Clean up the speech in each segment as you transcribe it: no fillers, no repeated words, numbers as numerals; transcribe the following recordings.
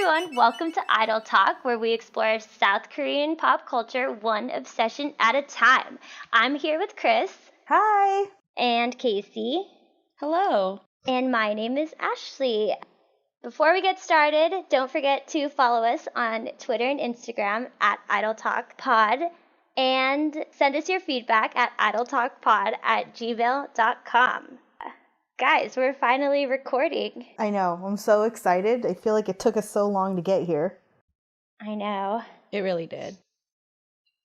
everyone, welcome to Idol Talk, where we explore South Korean pop culture one obsession at a time. I'm here with Chris. Hi. And Casey. Hello. And my name is Ashley. Before we get started, don't forget to follow us on Twitter and Instagram at Idol Talk Pod, and send us your feedback at idletalkpod@gmail.com. Guys, we're finally recording. I know. I'm so excited. I feel like it took us so long to get here. I know. It really did.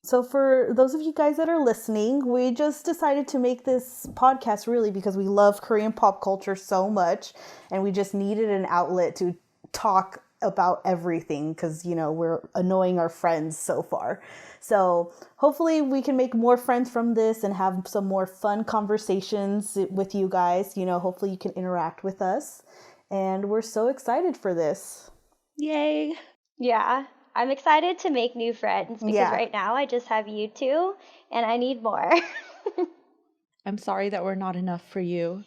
So for those of you guys that are listening, we just decided to make this podcast really because we love Korean pop culture so much, and we just needed an outlet to talk about everything because, you know, we're annoying our friends so far. So hopefully we can make more friends from this and have some more fun conversations with you guys. You know, hopefully you can interact with us. And we're so excited for this. Yay. Yeah, I'm excited to make new friends because right now I just have you two and I need more. I'm sorry that we're not enough for you.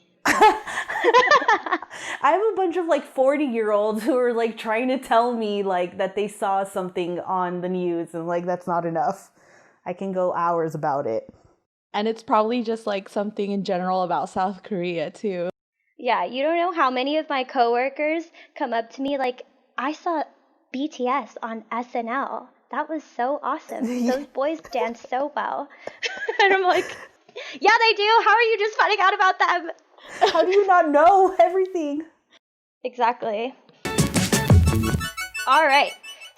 I have a bunch of 40-year-olds who are trying to tell me that they saw something on the news and that's not enough. I can go hours about it. And it's probably just something in general about South Korea too. Yeah, you don't know how many of my coworkers come up to me I saw BTS on SNL. That was so awesome. Those boys dance so well. And I'm like, yeah, they do. How are you just finding out about them? How do you not know everything? Exactly. All right.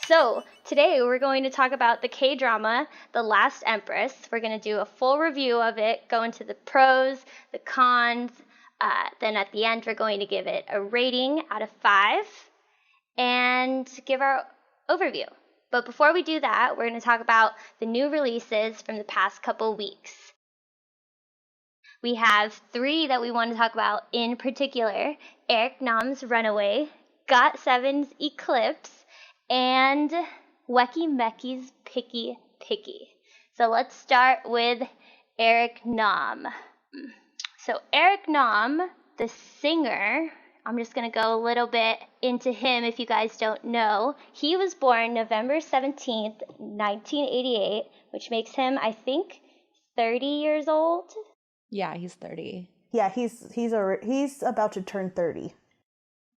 So today we're going to talk about the K-drama, The Last Empress. We're going to do a full review of it, go into the pros, the cons. Then at the end, we're going to give it a rating out of 5 and give our overview. But before we do that, we're going to talk about the new releases from the past couple weeks. We have 3 that we want to talk about in particular: Eric Nam's Runaway, GOT7's Eclipse, and Weki Meki's Picky Picky. So let's start with Eric Nam. So Eric Nam, the singer, I'm just going to go a little bit into him if you guys don't know. He was born November 17th, 1988, which makes him, I think, 30 years old. Yeah, he's 30. Yeah, he's about to turn 30.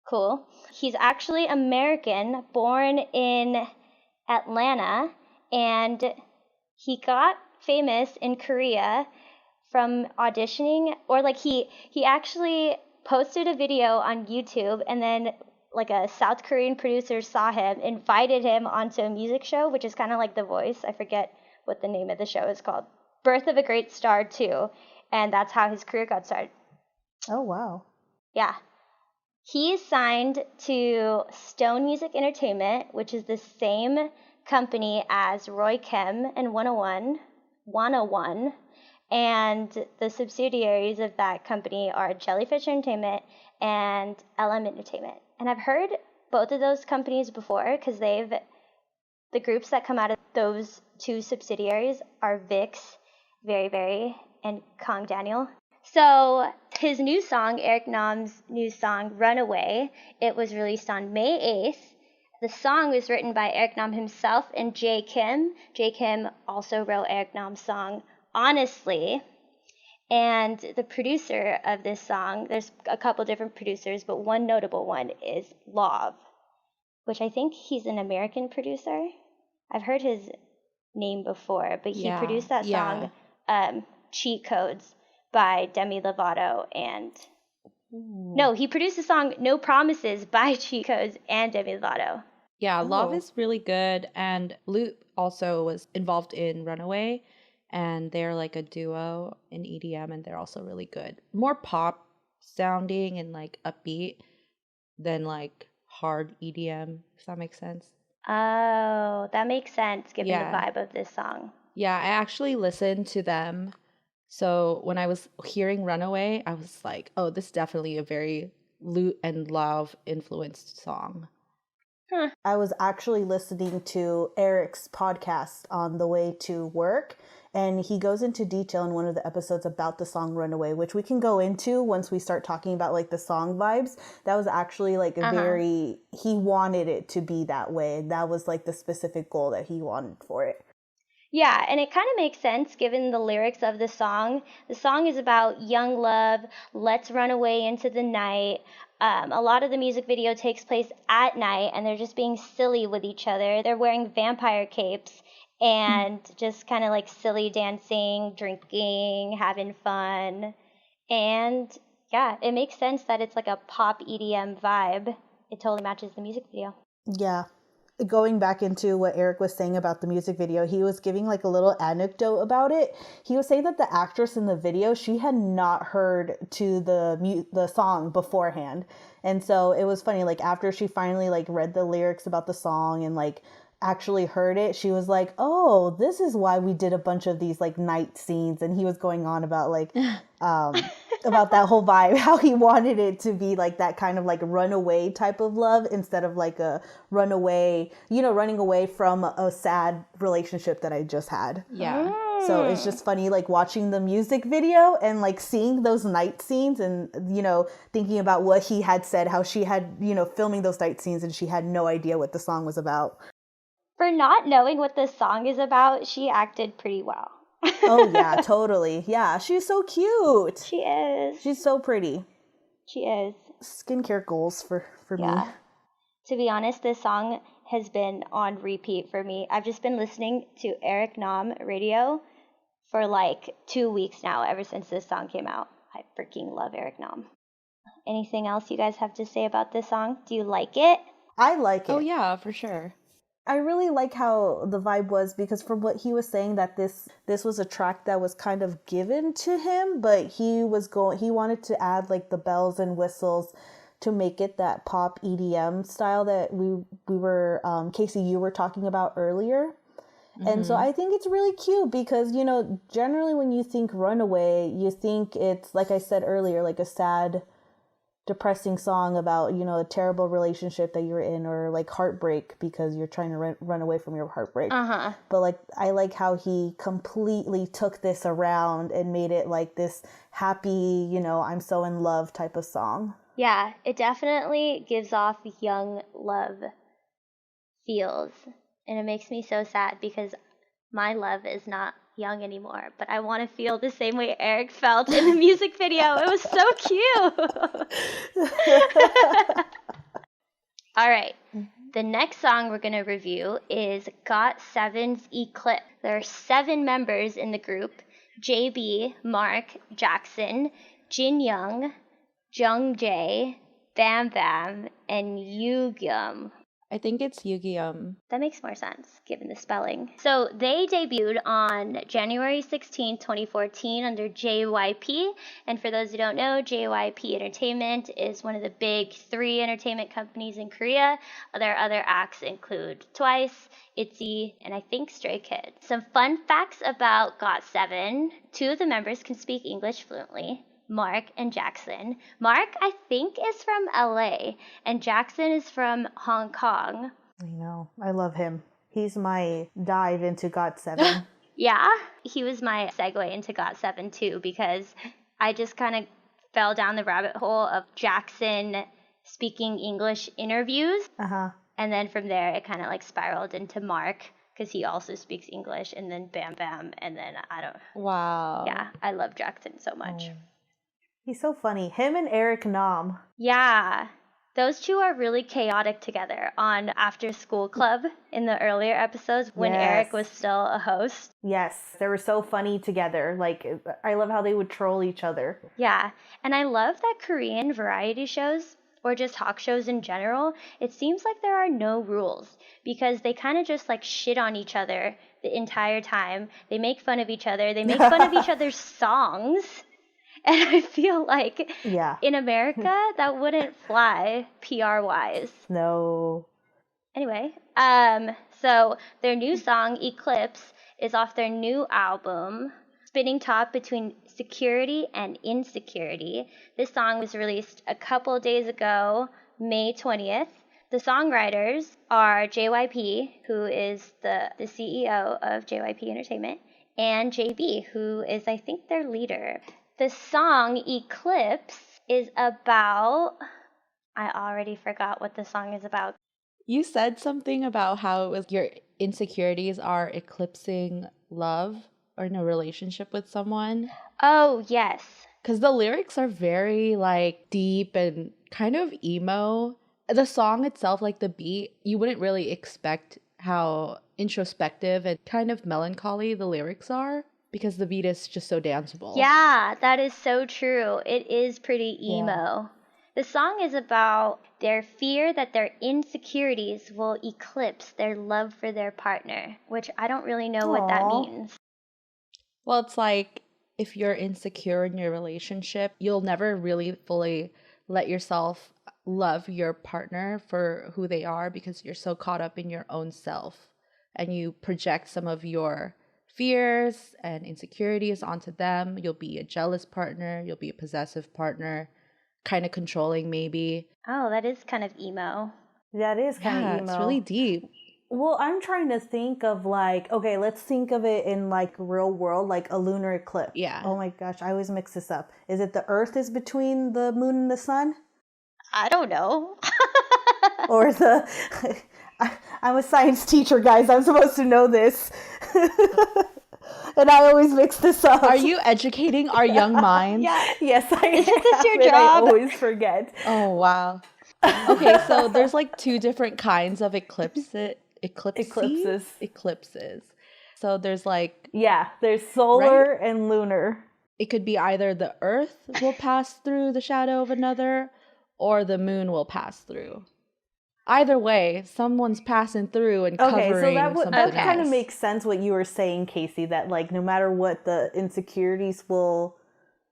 Cool. He's actually American, born in Atlanta, and he got famous in Korea from auditioning, or he actually posted a video on YouTube, and then a South Korean producer saw him, invited him onto a music show, which is kind of like The Voice. I forget what the name of the show is called. Birth of a Great Star 2. And that's how his career got started. Oh, wow. Yeah. He is signed to Stone Music Entertainment, which is the same company as Roy Kim and 101. And the subsidiaries of that company are Jellyfish Entertainment and LM Entertainment. And I've heard both of those companies before because the groups that come out of those 2 subsidiaries are VIX, Very Very, and Kong Daniel. So his new song, Eric Nam's new song, Runaway, it was released on May 8th. The song was written by Eric Nam himself and Jae Kim. Jae Kim also wrote Eric Nam's song, Honestly. And the producer of this song, there's a couple different producers, but one notable one is Love, which I think he's an American producer. I've heard his name before, but he produced that song, Cheat Codes, by Demi Lovato, and no, he produced the song No Promises by Cheat Codes and Demi Lovato. Yeah, Love is really good, and Loop also was involved in Runaway, and they're a duo in EDM, and they're also really good. More pop sounding and upbeat than hard EDM, if that makes sense. Oh, that makes sense given the vibe of this song. Yeah, I actually listened to them. So when I was hearing Runaway, I was like, oh, this is definitely a very Loot and Love influenced song. I was actually listening to Eric's podcast on the way to work, And he goes into detail in one of the episodes about the song Runaway, which we can go into once we start talking about like the song vibes. That was actually like a very, he wanted it to be that way. That was like the specific goal that he wanted for it. Yeah, and it kind of makes sense given the lyrics of the song. The song is about young love, let's run away into the night. A lot of the music video takes place at night, and they're just being silly with each other. They're wearing vampire capes and just kind of like silly dancing, drinking, having fun. And yeah, it makes sense that it's like a pop EDM vibe. It totally matches the music video. Yeah. Going back into what Eric was saying about the music video, he was giving like a little anecdote about it. He was saying that the actress in the video, she had not heard to the song beforehand. And so it was funny, like after she finally like read the lyrics about the song and like actually heard it, she was like, oh, this is why we did a bunch of these like night scenes. And he was going on about like about that whole vibe, how he wanted it to be like that kind of like runaway type of love instead of like a runaway, running away from a sad relationship that I just had. Yeah. So it's just funny, like watching the music video and like seeing those night scenes and, thinking about what he had said, how she had, filming those night scenes and she had no idea what the song was about. For not knowing what this song is about, she acted pretty well. Oh, yeah, totally. Yeah, she's so cute. She is. She's so pretty. She is. Skincare goals for me. To be honest, this song has been on repeat for me. I've just been listening to Eric Nam radio for like 2 weeks now, ever since this song came out. I freaking love Eric Nam. Anything else you guys have to say about this song? Do you like it? I like it. Oh, yeah, for sure. I really like how the vibe was, because from what he was saying, that this was a track that was kind of given to him, but he wanted to add like the bells and whistles to make it that pop EDM style that we were Casey, you were talking about earlier. And so I think it's really cute because, generally when you think Runaway, you think it's, like I said earlier, like a sad, depressing song about, a terrible relationship that you're in, or like heartbreak because you're trying to run away from your heartbreak. But like, I like how he completely took this around and made it like this happy, I'm so in love type of song. Yeah, it definitely gives off young love feels. And it makes me so sad because my love is not young anymore, but I want to feel the same way Eric felt in the music video. It was so cute. All right. The next song we're going to review is GOT7's Eclipse. There are 7 members in the group: JB, Mark, Jackson, Jin Young, Jung Jae, Bam Bam, and Yugyeom. I think it's Yu-Gi-Oh. That makes more sense, given the spelling. So they debuted on January 16, 2014 under JYP. And for those who don't know, JYP Entertainment is one of the big 3 entertainment companies in Korea. Their other acts include Twice, ITZY, and I think Stray Kids. Some fun facts about GOT7. 2 of the members can speak English fluently: Mark and Jackson. Mark, I think, is from LA, and Jackson is from Hong Kong. I know. I love him. He's my dive into GOT7. Yeah, he was my segue into GOT7 too, because I just kind of fell down the rabbit hole of Jackson speaking English interviews. And then from there, it kind of like spiraled into Mark, because he also speaks English, and then Bam Bam, and then Wow. Yeah, I love Jackson so much. He's so funny. Him and Eric Nam. Yeah, those 2 are really chaotic together on After School Club in the earlier episodes when Eric was still a host. Yes, they were so funny together. Like, I love how they would troll each other. Yeah, and I love that Korean variety shows, or just talk shows in general, it seems like there are no rules, because they kind of just like shit on each other the entire time. They make fun of each other. They make fun of each other's songs. And I feel like in America, that wouldn't fly PR-wise. No. Anyway, so their new song, Eclipse, is off their new album, Spinning Top Between Security and Insecurity. This song was released a couple days ago, May 20th. The songwriters are JYP, who is the CEO of JYP Entertainment, and JB, who is, I think, their leader. The song Eclipse is about... I already forgot what the song is about. You said something about how it was your insecurities are eclipsing love or in a relationship with someone. Oh, yes. Because the lyrics are very like deep and kind of emo. The song itself, like the beat, you wouldn't really expect how introspective and kind of melancholy the lyrics are because the beat is just so danceable. Yeah, that is so true. It is pretty emo. Yeah. The song is about their fear that their insecurities will eclipse their love for their partner, which I don't really know what that Aw. means. Well, it's like if you're insecure in your relationship, you'll never really fully let yourself love your partner for who they are because you're so caught up in your own self and you project some of your fears and insecurities onto them. You'll be a jealous partner, you'll be a possessive partner, kind of controlling maybe. Oh, that is kind of emo. That is kind Yeah, of emo. it's really deep. Well, I'm trying to think of like, okay, let's think of it in like real world, like a lunar eclipse. Yeah. Oh my gosh, I always mix this up. Is it the Earth is between the moon and the sun? I don't know. Or the... I'm a science teacher, guys. I'm supposed to know this. And I always mix this up. Are you educating our young minds? Yeah. Yes, I Isn't this your am, and I job? always forget. Oh, wow. Okay, so there's like two different kinds of eclipses. So there's like, Yeah, there's solar and lunar. it could be either the earth will pass through the shadow of another or the moon will pass through. Either way, someone's passing through and covering Okay, so something that kind of else. makes sense what you were saying, Casey, that like no matter what, the insecurities will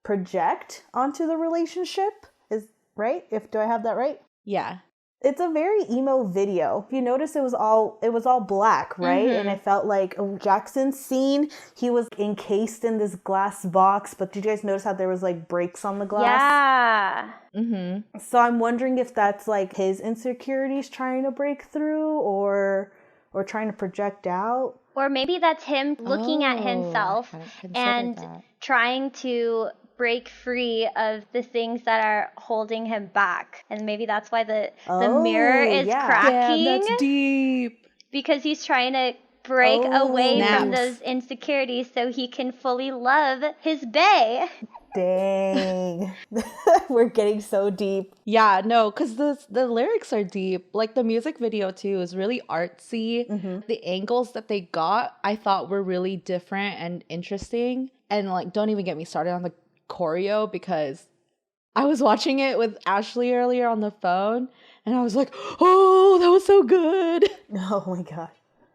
project onto the relationship. Is right? Do I have that right? Yeah. It's a very emo video. If you notice, it was all black, right? And it felt like Jackson's scene. He was encased in this glass box, but did you guys notice how there was like breaks on the glass? Yeah. Mm-hmm. So I'm wondering if that's like his insecurities trying to break through, or trying to project out. Or maybe that's him looking at himself I hadn't considered and that. trying to break free of the things that are holding him back. And maybe that's why the mirror is cracking. Damn, that's deep. Because he's trying to break away from Snaps. those insecurities so he can fully love his bae. Dang. We're getting so deep. Yeah, no, because the lyrics are deep. Like the music video too is really artsy. Mm-hmm. The angles that they got, I thought were really different and interesting. And like, don't even get me started on the choreo because I was watching it with Ashley earlier on the phone and I was like, oh, that was so good. Oh my god.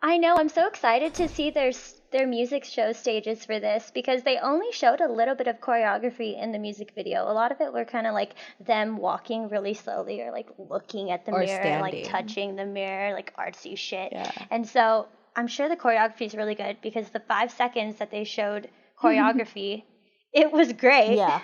I know, I'm so excited to see their music show stages for this because they only showed a little bit of choreography in the music video. A lot of it were kind of like them walking really slowly or like looking at the Or mirror, standing. like touching the mirror, like artsy shit. Yeah. And so I'm sure the choreography is really good because the 5 seconds that they showed choreography, it was great. Yeah.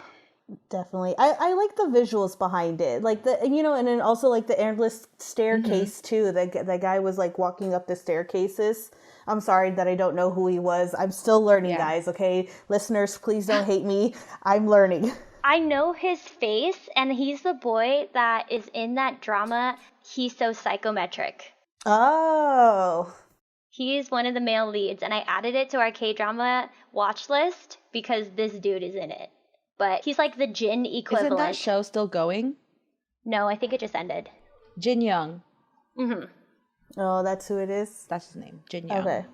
Definitely. I like the visuals behind it. Like and then also like the endless staircase too. That guy was like walking up the staircases. I'm sorry that I don't know who he was. I'm still learning, guys, okay? Listeners, please don't hate me. I'm learning. I know his face, and he's the boy that is in that drama, He's So Psychometric. Oh. He is one of the male leads, and I added it to our K-drama watch list because this dude is in it. But he's like the Jin equivalent. Isn't that show still going? No, I think it just ended. Jin Young. Mm-hmm. Oh, that's who it is? That's his name. Jin Young. Okay.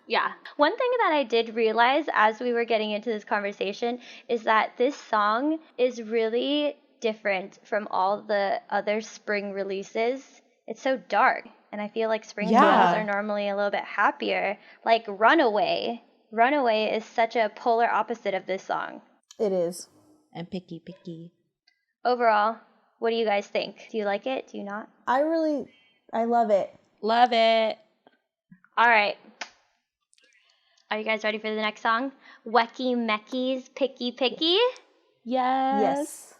Yeah. One thing that I did realize as we were getting into this conversation is that this song is really different from all the other spring releases. It's so dark, and I feel like spring songs are normally a little bit happier. Like Runaway. Runaway is such a polar opposite of this song. It is. And picky. Overall, what do you guys think? Do you like it? Do you not? I love it. Love it. All right. Are you guys ready for the next song? Weki Meki's Picky Picky? Yes.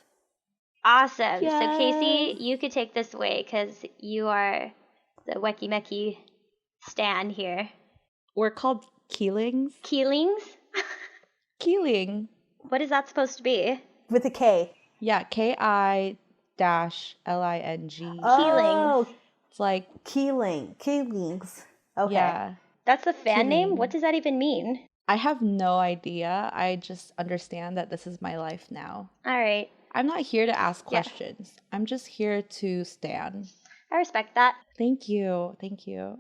Awesome. Yes. So Casey, you could take this away because you are the Weki Meki stan here. We're called Keelings. Keelings? Keeling. What is that supposed to be? With a K. Yeah, Ki-Ling. Oh, It's like, Keelings. Okay. yeah, That's the fan name? Keeling. What does that even mean? I have no idea. I just understand that this is my life now. All right. I'm not here to ask Yeah. questions. I'm just here to stand. I respect that. Thank you. Thank you.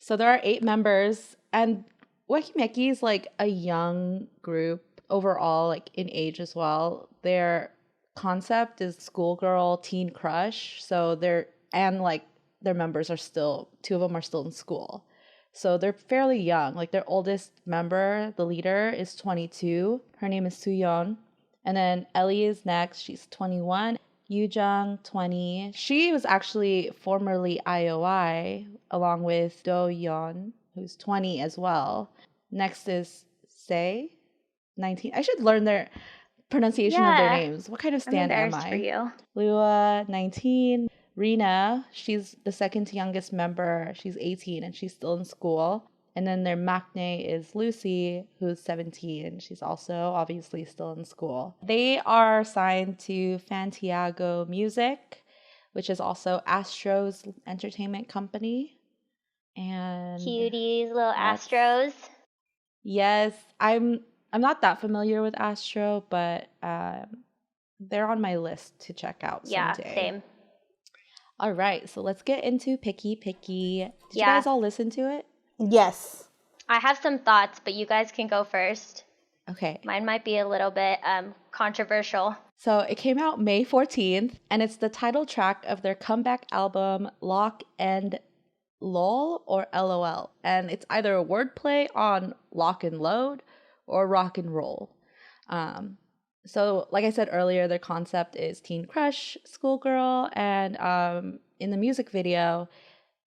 So there are 8 members, and Weki Meki is like a young group overall, like in age as well. Their concept is schoolgirl teen crush. So like their members are still, 2 of them are still in school. So they're fairly young. Like their oldest member, the leader, is 22. Her name is Suyeon. And then Ellie is next. She's 21. Yujang, 20. She was actually formerly IOI, along with Do-yeon, who's 20 as well. Next is Se, 19. I should learn their pronunciation of their Yeah. names. What kind of I'm stan am embarrassed for I? you. Lua, 19. Rina, she's the second youngest member. She's 18 and she's still in school. And then their maknae is Lucy, who's 17. She's also obviously still in school. They are signed to Fantiago Music, which is also Astro's entertainment company. And Cuties, little that's- Astros. yes, I'm not that familiar with Astro, but they're on my list to check out Yeah, someday. same. All right, so let's get into Picky Picky. Did you Yeah. guys all listen to it? Yes. I have some thoughts, but you guys can go first. Okay. Mine might be a little bit controversial. So it came out May 14th, and it's the title track of their comeback album, Lock and LOL or LOL. And it's either a wordplay on lock and load or rock and roll. So like I said earlier, their concept is teen crush, schoolgirl, and in the music video,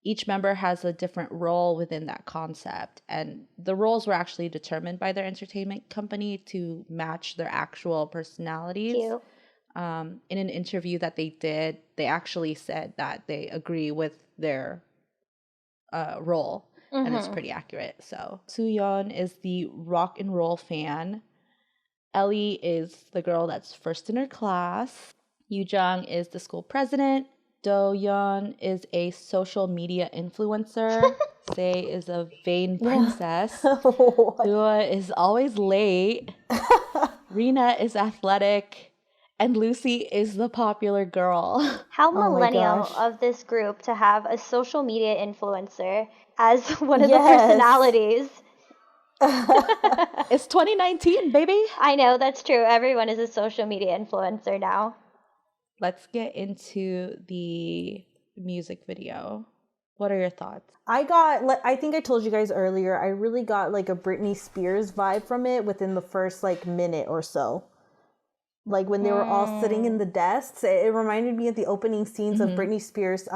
each member has a different role within that concept. And the roles were actually determined by their entertainment company to match their actual personalities. Cute. In an interview that they did, they actually said that they agree with their role, and it's pretty accurate. So Suyeon is the rock and roll fan. Ellie is the girl that's first in her class. Yujang is the school president. Do-yeon is a social media influencer. Se is a vain princess. Lua is always late. Rina is athletic. And Lucy is the popular girl. How Oh my millennial gosh. of this group to have a social media influencer as one of the Yes. personalities. It's 2019, baby. I know, that's true. Everyone is a social media influencer now. Let's get into the music video. What are your thoughts? I think I told you guys earlier, I really got like a Britney Spears vibe from it within the first like minute or so. Like when they were all sitting in the desks, it reminded me of the opening scenes of Britney Spears'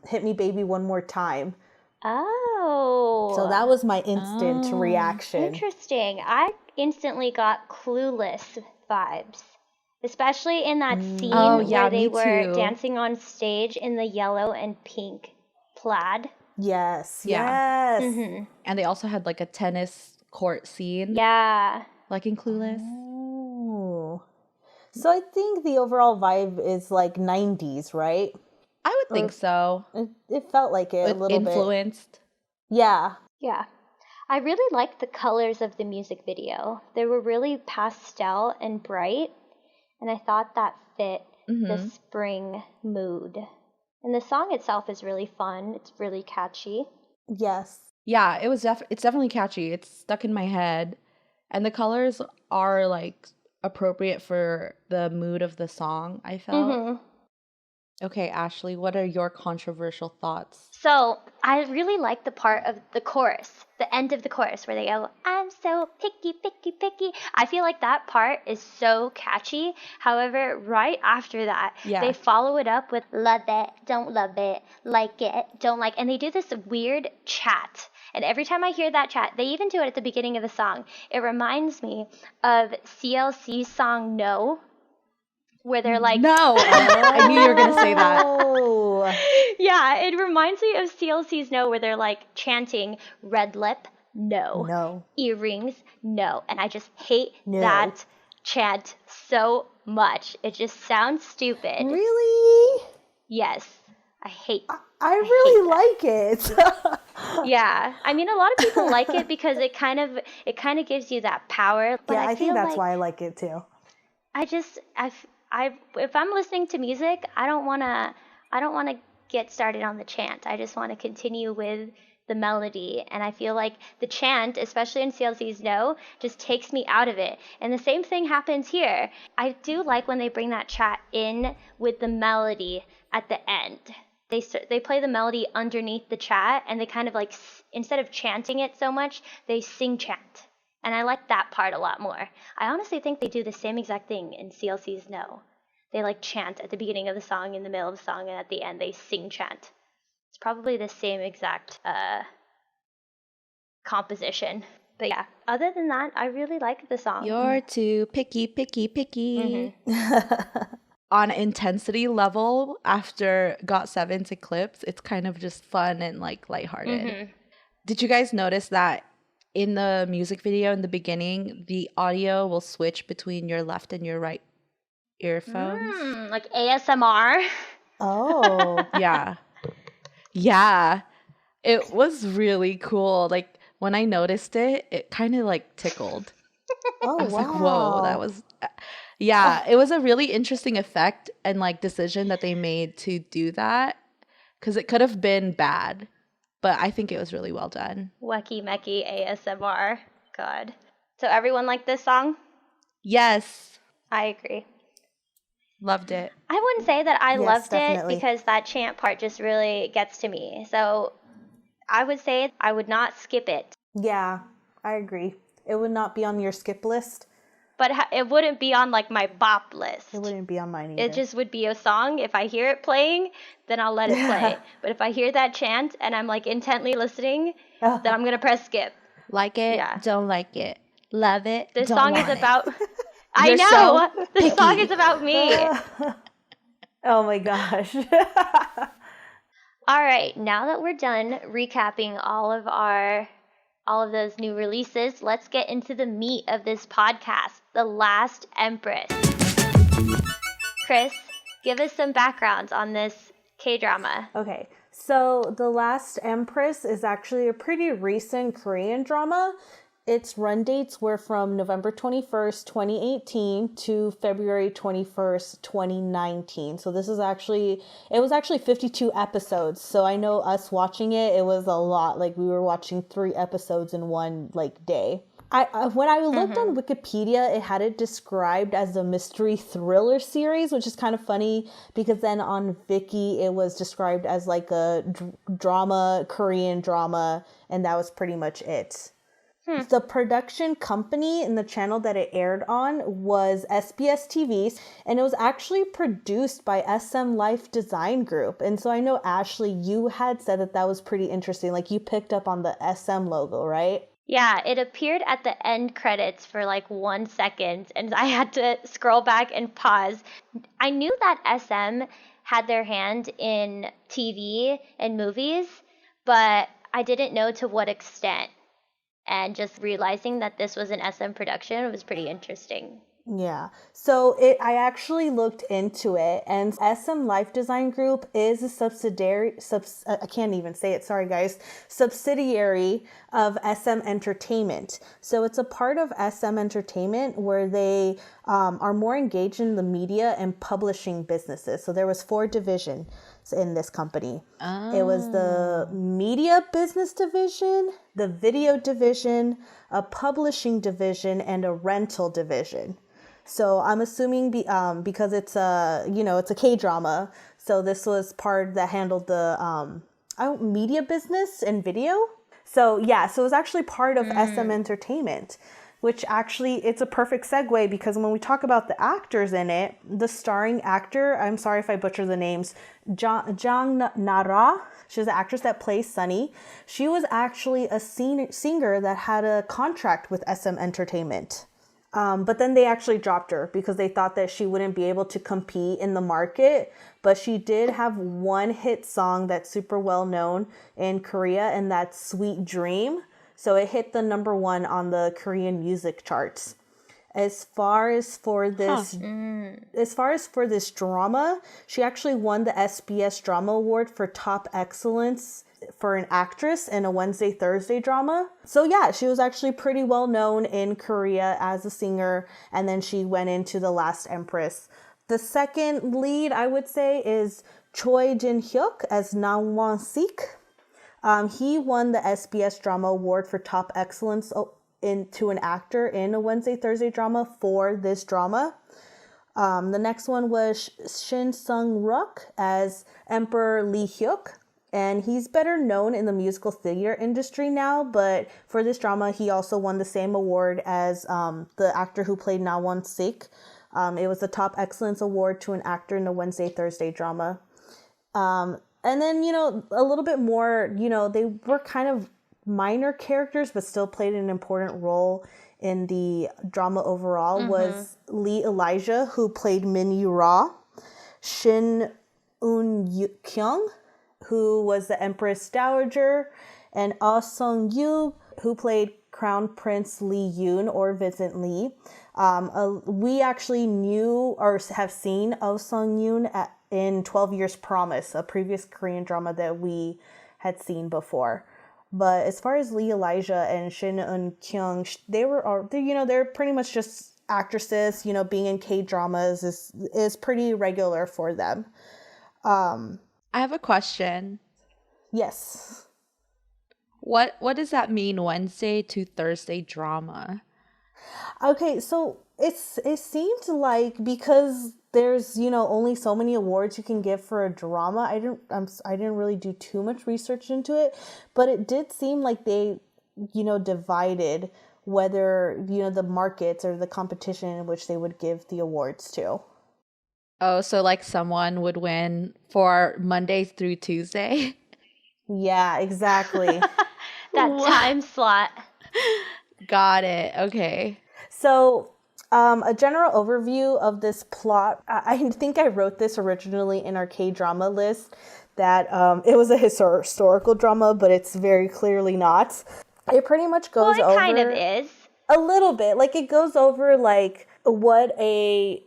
Hit Me Baby One More Time. Oh. So that was my instant reaction. Interesting. I instantly got Clueless vibes. Especially in that scene Oh, yeah, where they me were too. dancing on stage in the yellow and pink plaid. Yes, Yeah. yes. And they also had like a tennis court scene, Yeah. like in Clueless. Oh. So I think the overall vibe is like 90s, right? I would think so. It felt like it a little bit. Influenced. Yeah. Yeah. I really liked the colors of the music video. They were really pastel and bright, and I thought that fit the spring mood. And the song itself is really fun. It's really catchy. Yes. Yeah, it's definitely catchy. It's stuck in my head. And the colors are like appropriate for the mood of the song, I felt. Okay, Ashley, what are your controversial thoughts? So I really like the part of the chorus, the end of the chorus where they go, I'm so picky, picky, picky. I feel like that part is so catchy. However, right after that, Yeah. they follow it up with love it, don't love it, like it, don't like. And they do this weird chat. And every time I hear that chat, they even do it at the beginning of the song. It reminds me of CLC's song No, where they're like, No, I knew you were gonna say that. Oh. yeah, it reminds me of CLC's No, where they're like chanting red lip, no. No. Earrings, no. And I just hate No. that chant so much. It just sounds stupid. Really? Yes. I hate I really like it. Yeah. I mean, a lot of people like it because it kind of gives you that power. But Yeah, I think feel that's like why I like it too. if I'm listening to music, I don't want to get started on the chant. I just want to continue with the melody, and I feel like the chant, especially in CLC's No, just takes me out of it. And the same thing happens here. I do like when they bring that chat in with the melody at the end. They play the melody underneath the chat, and they kind of like, instead of chanting it so much, they sing chant. And I like that part a lot more. I honestly think they do the same exact thing in CLC's No. They like chant at the beginning of the song, in the middle of the song, and at the end they sing chant. It's probably the same exact composition. But yeah, other than that, I really like the song. You're too picky, picky, picky. Mhm. On intensity level, after GOT7's Eclipse, it's kind of just fun and like lighthearted. Mhm. Did you guys notice that in the music video in the beginning, the audio will switch between your left and your right earphones? Like ASMR. Oh. Yeah. Yeah. It was really cool. Like when I noticed it, it kind of like tickled. Oh, I was wow. like, whoa, that was yeah, it was a really interesting effect and like decision that they made to do that, because it could have been bad, but I think it was really well done. Weki Meki ASMR. God. So everyone liked this song? Yes, I agree. loved it. I wouldn't say that I Yes, loved definitely. it because that chant part just really gets to me. So I would say I would not skip it. Yeah, I agree. It would not be on your skip list. But it wouldn't be on like my bop list. It wouldn't be on mine either. It just would be a song. If I hear it playing, then I'll let it play. But if I hear that chant and I'm like intently listening, then I'm going to press skip. Like it, Yeah. don't like it. Love it, This don't song want is it. about I You're know. so This song picky. is about me. Oh my gosh. All right, now that we're done recapping all of those new releases, let's get into the meat of this podcast, The Last Empress. Chris, give us some backgrounds on this K-drama. Okay, so The Last Empress is actually a pretty recent Korean drama. Its run dates were from November 21st, 2018 to February 21st, 2019. So it was actually 52 episodes. So I know us watching it was a lot. Like we were watching 3 episodes in one like day. When I looked on Wikipedia, it had it described as a mystery thriller series, which is kind of funny because then on Viki, it was described as like a drama, Korean drama, and that was pretty much it. The production company and the channel that it aired on was SBS TV, and it was actually produced by SM Life Design Group. And so I know, Ashley, you had said that was pretty interesting. Like you picked up on the SM logo, right? Yeah, it appeared at the end credits for like 1 second, and I had to scroll back and pause. I knew that SM had their hand in TV and movies, but I didn't know to what extent. And just realizing that this was an SM production was pretty interesting. Yeah. So I actually looked into it, and SM Life Design Group is a I can't even say it. Sorry, guys. Subsidiary of SM Entertainment. So it's a part of SM Entertainment where they are more engaged in the media and publishing businesses. So there was 4 divisions in this company. It was the media business division, the video division, a publishing division, and a rental division. So I'm assuming because it's a K-drama, so this was part that handled the media business and video. So yeah, so it was actually part of SM Entertainment, which actually it's a perfect segue because when we talk about the actors in it, the starring actor, I'm sorry if I butcher the names, Jang Nara, she's the actress that plays Sunny. She was actually a singer that had a contract with SM Entertainment. But then they actually dropped her because they thought that she wouldn't be able to compete in the market. But she did have one hit song that's super well known in Korea, and that's Sweet Dream. So it hit the #1 on the Korean music charts. As far as for this drama, she actually won the SBS Drama Award for Top Excellence for an actress in a Wednesday Thursday drama. So yeah, she was actually pretty well known in Korea as a singer, and then she went into The Last Empress. The second lead, I would say, is Choi Jin-hyuk as Na Sik. He won the SBS Drama Award for Top Excellence to an actor in a Wednesday Thursday drama for this drama. The next one was Shin Sung-ruk as Emperor Lee Hyuk. And he's better known in the musical theater industry now, but for this drama, he also won the same award as the actor who played Na Won-sik. It was the Top Excellence Award to an actor in a Wednesday Thursday drama. And then, a little bit more, they were kind of minor characters, but still played an important role in the drama overall, was Lee Elijah, who played Min Yu-ra, Shin Eun-kyung, who was the Empress Dowager, and Ah Sung-yu, who played Crown Prince Lee Yoon or Vincent Lee. We actually knew or have seen Ah Sung-yoon in 12 Years Promise, a previous Korean drama that we had seen before. But as far as Lee Elijah and Shin Eun-kyung, they're pretty much just actresses. Being in K-dramas is pretty regular for them. I have a question. Yes. What does that mean, Wednesday to Thursday drama? Okay, so it seemed like because there's only so many awards you can give for a drama. I didn't really do too much research into it, but it did seem like they divided whether the markets or the competition in which they would give the awards to. Oh, so like someone would win for Mondays through Tuesday? Yeah, exactly. That time slot. Got it. Okay. So, a general overview of this plot. I think I wrote this originally in our K-drama list, that it was a historical drama, but it's very clearly not. It pretty much goes over... Well, it kind of is. A little bit. Like, it goes over, like, what a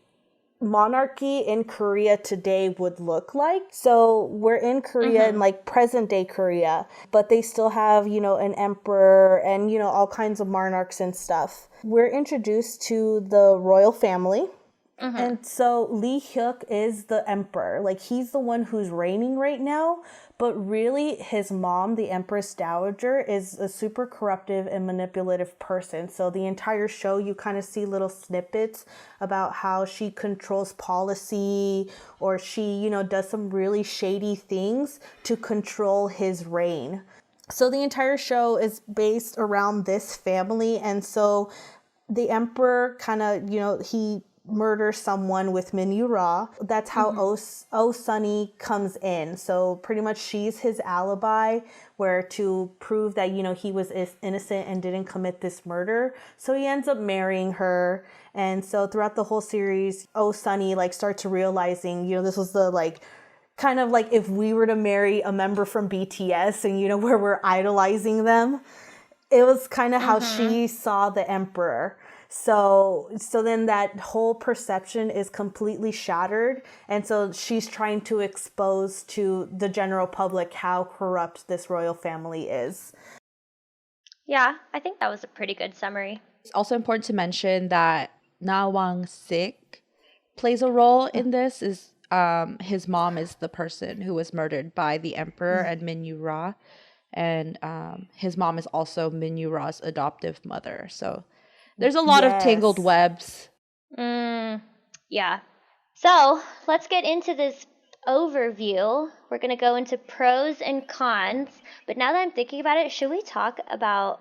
monarchy in Korea today would look like. So we're in Korea in like present day Korea, but they still have, an emperor and, all kinds of monarchs and stuff. We're introduced to the royal family. And so Lee Hyuk is the emperor. Like, he's the one who's reigning right now. But really, his mom, the Empress Dowager, is a super corruptive and manipulative person. So the entire show, you kind of see little snippets about how she controls policy, or she, does some really shady things to control his reign. So the entire show is based around this family. And so the emperor kind of, he murder someone with Min Yu-ra. That's how Oh Sunny comes in. So pretty much she's his alibi, where to prove that, he was innocent and didn't commit this murder. So he ends up marrying her. And so throughout the whole series, Oh Sunny starts to realizing, this was the kind of like if we were to marry a member from BTS and, where we're idolizing them. It was kind of how she saw the emperor. So then that whole perception is completely shattered. And so she's trying to expose to the general public how corrupt this royal family is. Yeah, I think that was a pretty good summary. It's also important to mention that Na Won-sik plays a role in this. His mom is the person who was murdered by the emperor and Min Yu-ra. And his mom is also Min Yu-ra's adoptive mother. So there's a lot of tangled webs. Yeah. So let's get into this overview. We're going to go into pros and cons. But now that I'm thinking about it, should we talk about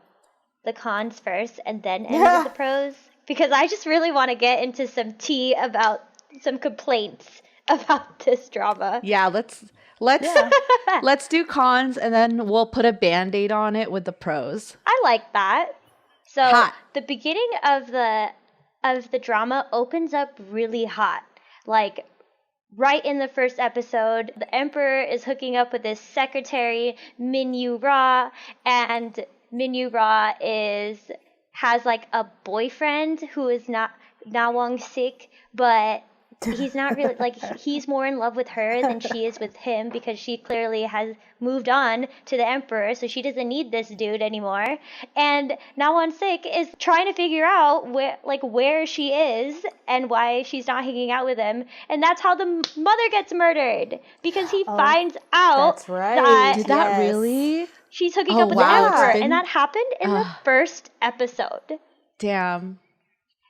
the cons first and then end with the pros? Because I just really want to get into some tea about some complaints about this drama. Yeah, let's let's do cons and then we'll put a band-aid on it with the pros. I like that. So Hot. the beginning of the drama opens up really hot. Like right in the first episode, the Emperor is hooking up with his secretary, Minyu Ra, and Minyu Ra has like a boyfriend who is not Nawang Sik, but he's not really like he's more in love with her than she is with him because she clearly has moved on to the Emperor, so she doesn't need this dude anymore. And Nawang Sik is trying to figure out where she is and why she's not hanging out with him, and that's how the mother gets murdered because he finds out That's right. that Did that really? she's hooking up with the wow, Emperor, it's been- and that happened in the first episode. Damn.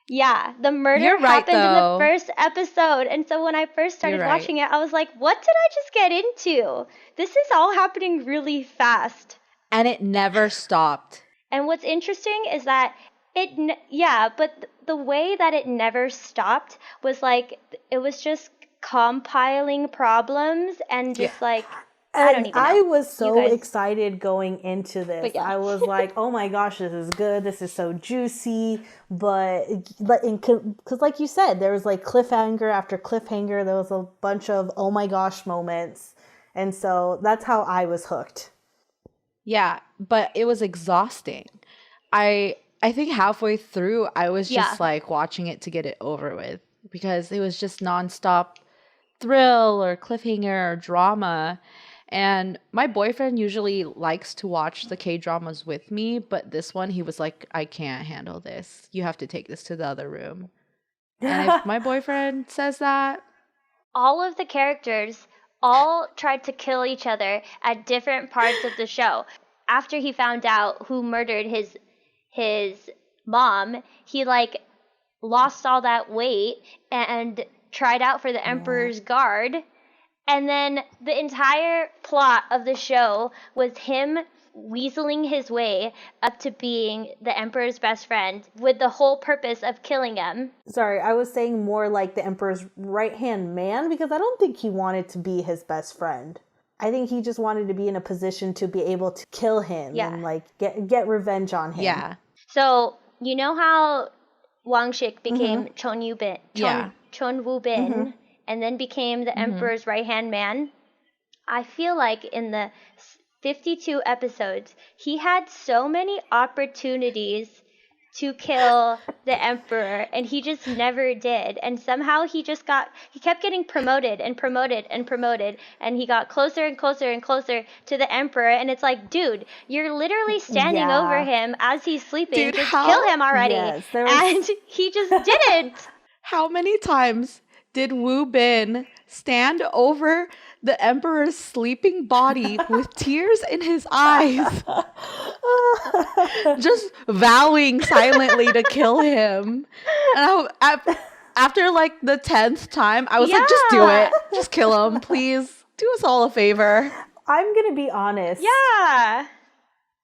Yeah, the murder You're right, happened in the though. first episode. And so when I first started You're right. watching it, I was like, what did I just get into? This is all happening really fast. And it never stopped. And what's interesting is that but the way that it never stopped was like, it was just compiling problems and just like, I don't even know. I was You so guys- excited going into this. But yeah. I was like, oh my gosh, this is good. This is so juicy. But because like you said, there was like cliffhanger after cliffhanger. There was a bunch of oh my gosh moments. And so that's how I was hooked. Yeah, but it was exhausting. I think halfway through I was just like watching it to get it over with because it was just nonstop thrill or cliffhanger or drama. And my boyfriend usually likes to watch the K-dramas with me, but this one he was like, I can't handle this. You have to take this to the other room. And if my boyfriend says that, all of the characters all tried to kill each other at different parts of the show. After he found out who murdered his mom, he like lost all that weight and tried out for the Emperor's guard. And then the entire plot of the show was him weaseling his way up to being the Emperor's best friend with the whole purpose of killing him. Sorry, I was saying more like the Emperor's right-hand man because I don't think he wanted to be his best friend. I think he just wanted to be in a position to be able to kill him and like get revenge on him. yeah. So, you know how Wang Shik became Chon Woo Bin and then became the Emperor's right-hand man? I feel like in the 52 episodes, he had so many opportunities to kill the Emperor, and he just never did. And somehow he kept getting promoted and promoted and promoted, and he got closer and closer and closer to the Emperor. And it's like, dude, you're literally standing over him as he's sleeping. Dude, just kill him already. Yes, and he just didn't. How many times did Woo Bin stand over the Emperor's sleeping body with tears in his eyes, just vowing silently to kill him? And after like the 10th time, I was like, just do it. Just kill him, please. Do us all a favor. I'm going to be honest. Yeah.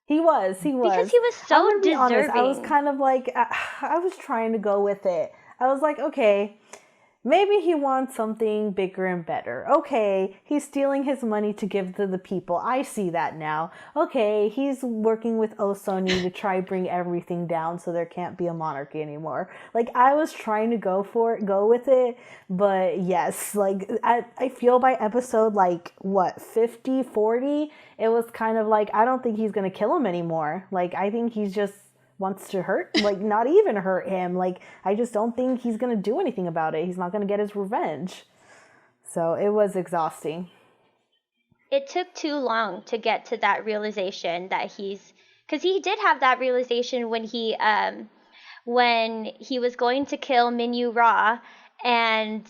He was. Because he was so I'm gonna be deserving. honest, I was kind of like, I was trying to go with it. I was like, okay, maybe he wants something bigger and better. Okay, he's stealing his money to give to the people. I see that now. Okay, he's working with Osoni to try bring everything down so there can't be a monarchy anymore. Like, I was trying to go with it, but yes, like, I feel by episode, like, 50, 40, it was kind of like, I don't think he's gonna kill him anymore. Like, I think he's just wants to not even hurt him. Like, I just don't think he's going to do anything about it. He's not going to get his revenge. So it was exhausting. It took too long to get to that realization that because he did have that realization when he was going to kill Minyu Ra and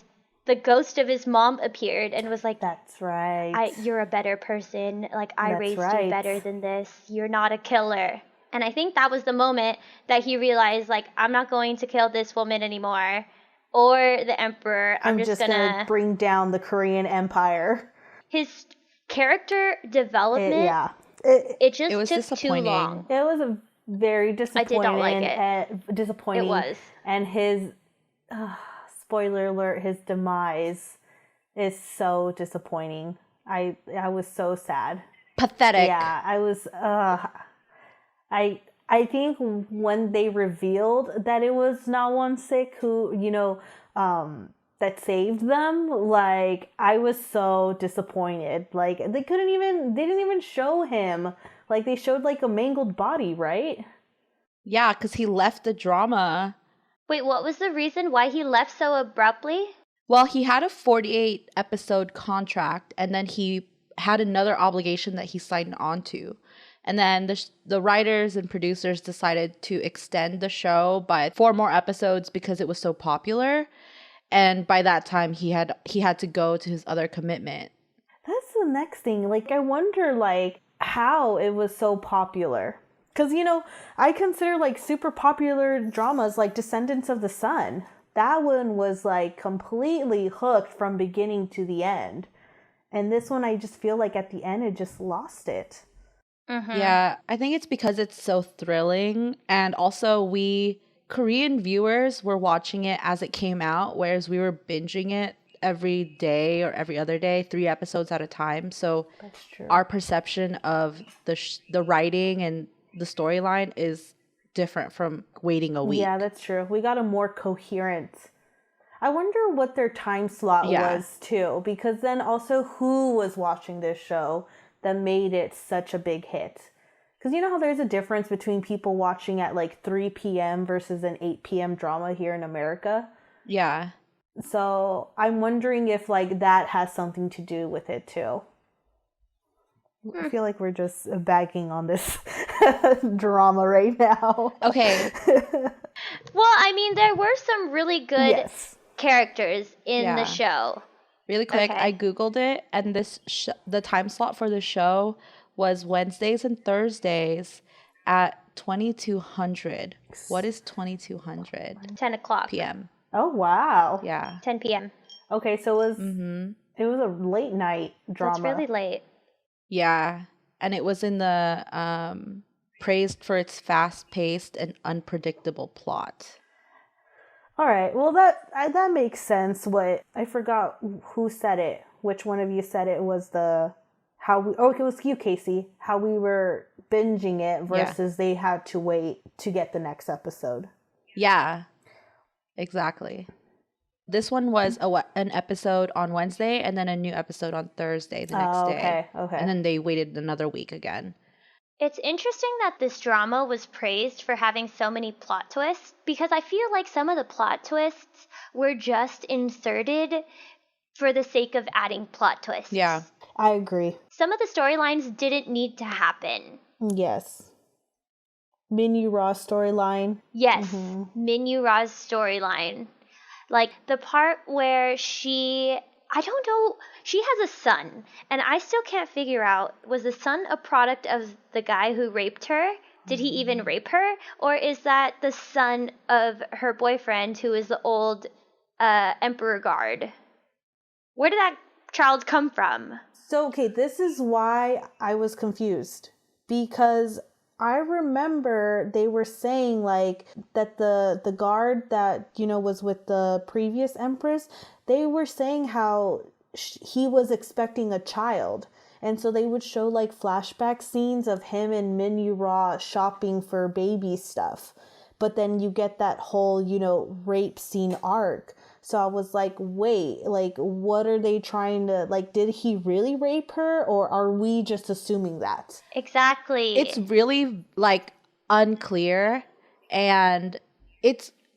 the ghost of his mom appeared and was like, that's right. You're a better person. Like, I raised you better than this. You're not a killer. And I think that was the moment that he realized, like, I'm not going to kill this woman anymore. or the emperor. I'm just gonna bring down the Korean Empire. His character development, it just was took too long. It was a very disappointing. I did not like it. Disappointing. It was. And his spoiler alert, his demise is so disappointing. I was so sad. Pathetic. Yeah, I was. I think when they revealed that it was Na Won-sik who, that saved them, like, I was so disappointed. Like, they didn't even show him. Like, they showed, like, a mangled body, right? Yeah, because he left the drama. Wait, what was the reason why he left so abruptly? Well, he had a 48-episode contract, and then he had another obligation that he signed on to. And then the writers and producers decided to extend the show by 4 more episodes because it was so popular. And by that time, he had to go to his other commitment. That's the next thing. Like, I wonder, like, how it was so popular. Because, I consider, like, super popular dramas like Descendants of the Sun. That one was, like, completely hooked from beginning to the end. And this one, I just feel like at the end, it just lost it. Mm-hmm. Yeah, I think it's because it's so thrilling. And also, Korean viewers were watching it as it came out, whereas we were binging it every day or every other day, 3 episodes at a time. So that's true. Our perception of the writing and the storyline is different from waiting a week. Yeah, that's true. We got a more coherent. I wonder what their time slot was too, because then also who was watching this show that made it such a big hit. Because you know how there's a difference between people watching at like 3 p.m. versus an 8 p.m. drama here in America? Yeah. So I'm wondering if like that has something to do with it too. I feel like we're just bagging on this drama right now. Okay. Well, I mean, there were some really good characters in the show. Really quick, I Googled it, and the time slot for the show was Wednesdays and Thursdays at 2200. What is 2200? 10 o'clock p.m. Oh, wow. Yeah. 10 p.m. Okay, so it was a late night drama. That's really late. Yeah. And it was in the praised for its fast-paced and unpredictable plot. All right. Well, that makes sense. I forgot who said it. Which one of you said it was it was you, Casey. How we were binging it versus they had to wait to get the next episode. Yeah. Exactly. This one was an episode on Wednesday and then a new episode on Thursday the next day. Okay. And then they waited another week again. It's interesting that this drama was praised for having so many plot twists, because I feel like some of the plot twists were just inserted for the sake of adding plot twists. Yeah. I agree. Some of the storylines didn't need to happen. Yes. Min Yu-ra's storyline. Yes, Min Yu-ra's storyline. Like the part where she has a son, and I still can't figure out, was the son a product of the guy who raped her? Did he even rape her? Or is that the son of her boyfriend, who is the old emperor guard? Where did that child come from? So, okay, this is why I was confused. Because I remember they were saying like that the guard that, was with the previous Empress, they were saying how he was expecting a child. And so they would show like flashback scenes of him and Min Yu-ra shopping for baby stuff. But then you get that whole, rape scene arc. So I was like, wait, like, what are they trying to, like, did he really rape her, or are we just assuming that? Exactly. It's really, like, unclear, and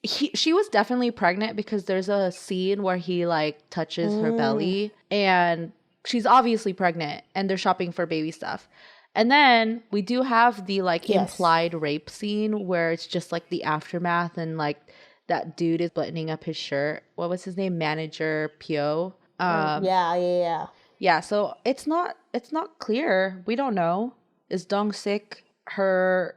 she was definitely pregnant because there's a scene where he, like, touches her belly, and she's obviously pregnant, and they're shopping for baby stuff. And then we do have the, like, implied rape scene where it's just, like, the aftermath and, like, that dude is buttoning up his shirt. What was his name? Manager Pyo. Yeah. Yeah, so it's not clear. We don't know. Is Dong-sik her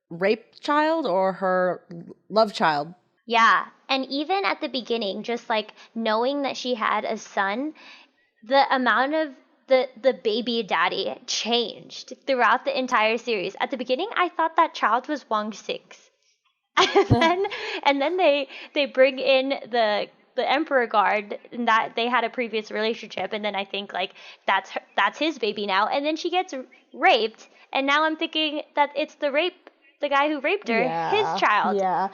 rape child or her love child? Yeah, and even at the beginning, just like knowing that she had a son, the amount of the baby daddy changed throughout the entire series. At the beginning, I thought that child was Wang Six. and then they bring in the Emperor guard, and that they had a previous relationship, and then I think like that's his baby now, and then she gets raped, and now I'm thinking that it's the guy who raped her, his child. Yeah.